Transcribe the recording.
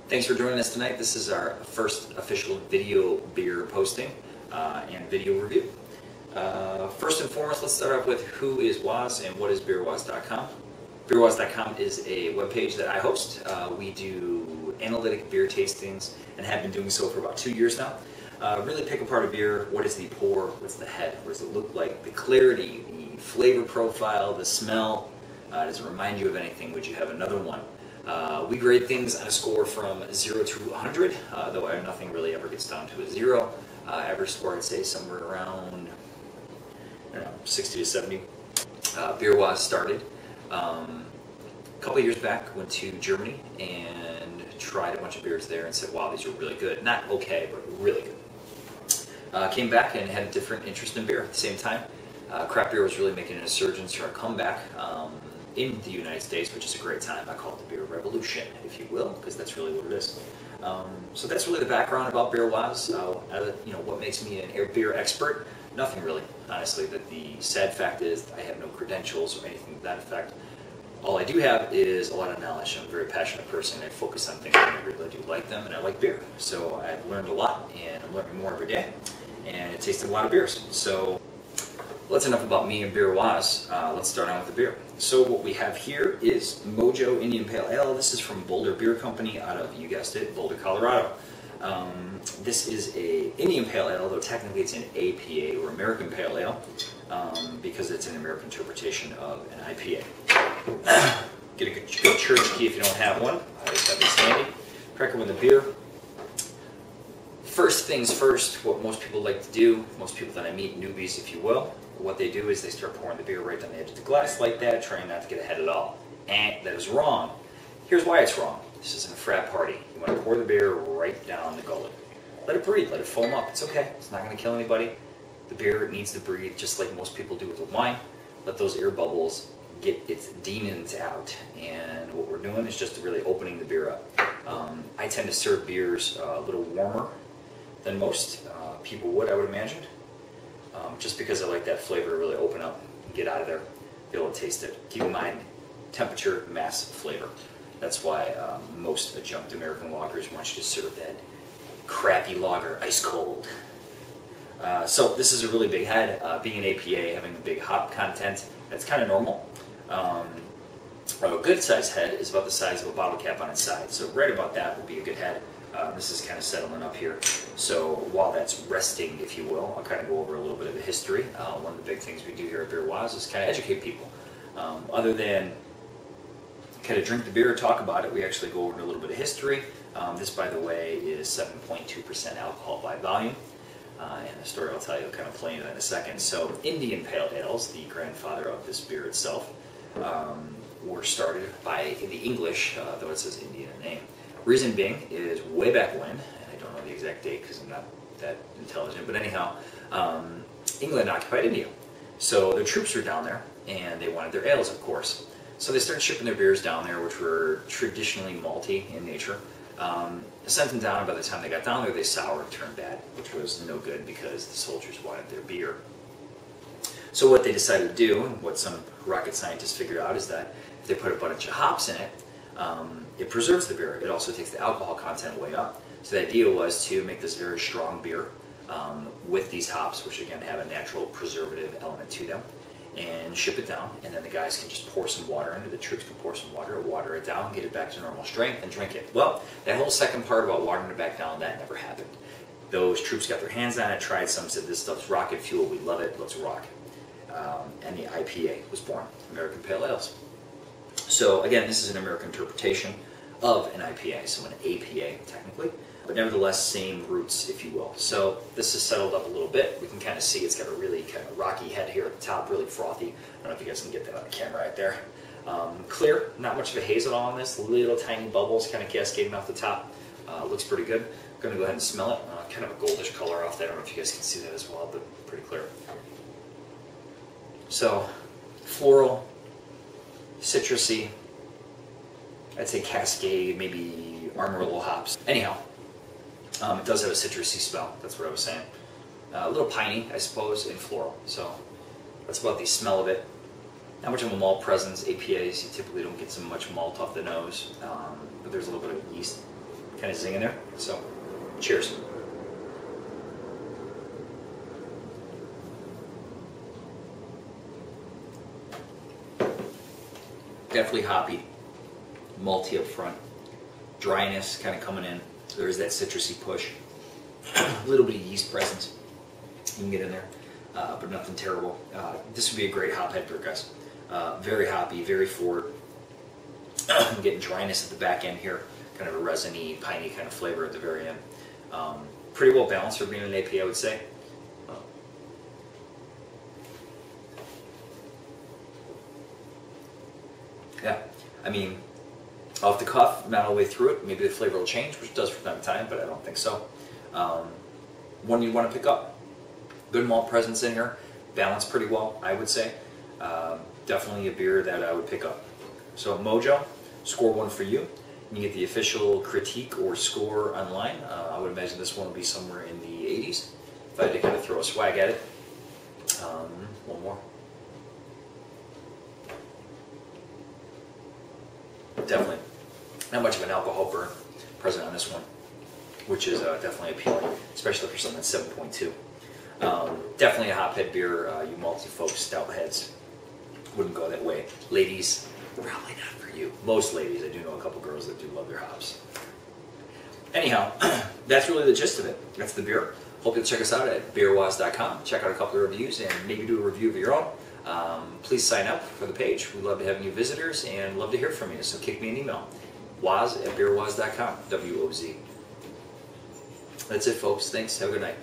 Thanks for joining us tonight. This is our first official video beer posting and video review. First and foremost, let's start off with who is Woz and what is beerwoz.com. Beerwoz.com is a webpage that I host. We do analytic beer tastings and have been doing so for about 2 years now. Really pick apart a beer. What is the pour? What's the head? What does it look like? The clarity, the flavor profile, the smell. Does it remind you of anything? Would you have another one? We grade things on a score from 0 to 100, though nothing really ever gets down to a 0. Average score, I'd say somewhere around, I don't know, 60 to 70. Beerwoz started a couple years back, went to Germany and tried a bunch of beers there and said, wow, these are really good. Not okay, but really good. Came back and had a different interest in beer at the same time. Craft beer was really making an insurgence or a comeback in the United States, which is a great time. I call it the beer revolution, if you will, because that's really what it is. So that's really the background about Beerwoz. You know, what makes me an beer expert? Nothing really, honestly. But the sad fact is I have no credentials or anything to that effect. All I do have is a lot of knowledge. I'm a very passionate person. I focus on things and I really do like them, and I like beer. So I've learned a lot, and I'm learning more every day. And it tasted a lot of beers. So well, that's enough about me and Beerwoz. Let's start on with the beer. So what we have here is Mojo Indian Pale Ale. This is from Boulder Beer Company out of, you guessed it, Boulder, Colorado. This is a Indian Pale Ale, though technically it's an APA or American Pale Ale, because it's an American interpretation of an IPA. Get a good church key if you don't have one. Always have this handy. Crack it with the beer. First things first, what most people like to do, most people that I meet, newbies if you will, what they do is they start pouring the beer right down the edge of the glass like that, trying not to get ahead at all. And that is wrong. Here's why it's wrong. This isn't a frat party. You want to pour the beer right down the gullet. Let it breathe, let it foam up. It's okay. It's not going to kill anybody. The beer needs to breathe just like most people do with the wine. Let those air bubbles get its demons out. And what we're doing is just really opening the beer up. I tend to serve beers a little warmer than most people would, I would imagine. Just because I like that flavor to really open up and get out of there, be able to taste it. Keep in mind, temperature, mass, flavor. That's why most adjunct American lagers want you to serve that crappy lager ice cold. So this is a really big head. Being an APA, having a big hop content, that's kind of normal. A good size head is about the size of a bottle cap on its side. So right about that would be a good head. This is kind of settling up here. So while that's resting, if you will, I'll kind of go over a little bit of the history. One of the big things we do here at Beerwoz is kind of educate people. Other than kind of drink the beer, talk about it, we actually go over a little bit of history. This, by the way, is 7.2% alcohol by volume. And the story I'll tell you, I'll kind of play into that in a second. So Indian Pale Ales, the grandfather of this beer itself, were started by the English, though it says Indian in the name. Reason being is way back when, and I don't know the exact date because I'm not that intelligent, but anyhow, England occupied India. So the troops were down there, and they wanted their ales, of course. So they started shipping their beers down there, which were traditionally malty in nature. Sent them down, and by the time they got down there, they soured and turned bad, which was no good because the soldiers wanted their beer. So what they decided to do, and what some rocket scientists figured out, is that if they put a bunch of hops in it, it preserves the beer. It also takes the alcohol content way up. So the idea was to make this very strong beer with these hops, which again have a natural preservative element to them, and ship it down. And then the guys can just pour some water in it. The troops can pour some water it down, get it back to normal strength, and drink it. Well, that whole second part about watering it back down, that never happened. Those troops got their hands on it, tried some, said this stuff's rocket fuel, we love it, let's rock. And the IPA was born, American Pale Ales. So again, this is an American interpretation of an IPA, so an APA technically, but nevertheless same roots, if you will. So this is settled up a little bit. We can kind of see it's got a really kind of rocky head here at the top, really frothy. I don't know if you guys can get that on the camera right there. Clear, not much of a haze at all on this. Little tiny bubbles kind of cascading off the top. Looks pretty good. I'm going to go ahead and smell it. Kind of a goldish color off there. I don't know if you guys can see that as well, but pretty clear. So floral, citrusy, I'd say Cascade, maybe Amarillo hops. Anyhow, it does have a citrusy smell, that's what I was saying. A little piney, I suppose, and floral. So that's about the smell of it. Not much of a malt presence. APAs, you typically don't get so much malt off the nose, but there's a little bit of yeast kind of zing in there. So, cheers. Definitely hoppy, malty up front, dryness kind of coming in. There is that citrusy push, a little bit of yeast presence you can get in there, but nothing terrible. This would be a great hophead beer, guys. Very hoppy, very forward. I'm getting dryness at the back end here, kind of a resiny, piney kind of flavor at the very end. Pretty well balanced for being an AP, I would say. Yeah, I mean, off the cuff, not all the way through it. Maybe the flavor will change, which it does from time to time, but I don't think so. One you want to pick up. Good malt presence in here, balanced pretty well, I would say. Definitely a beer that I would pick up. So Mojo, score 1 for you. You can get the official critique or score online. I would imagine this one will be somewhere in the 80s. If I had to kind of throw a swag at it. One more. Definitely not much of an alcohol burn present on this one, which is definitely appealing, especially for something that's 7.2. Definitely a hophead beer. You malty folks, stout heads, wouldn't go that way. Ladies, probably not for you. Most ladies, I do know a couple girls that do love their hops. Anyhow, that's really the gist of it. That's the beer. Hope you'll check us out at beerwaz.com. Check out a couple of reviews and maybe do a review of your own. Please sign up for the page. We love to have new visitors and love to hear from you. So kick me an email. Waz at beerwaz.com. W-O-Z. That's it, folks. Thanks. Have a good night.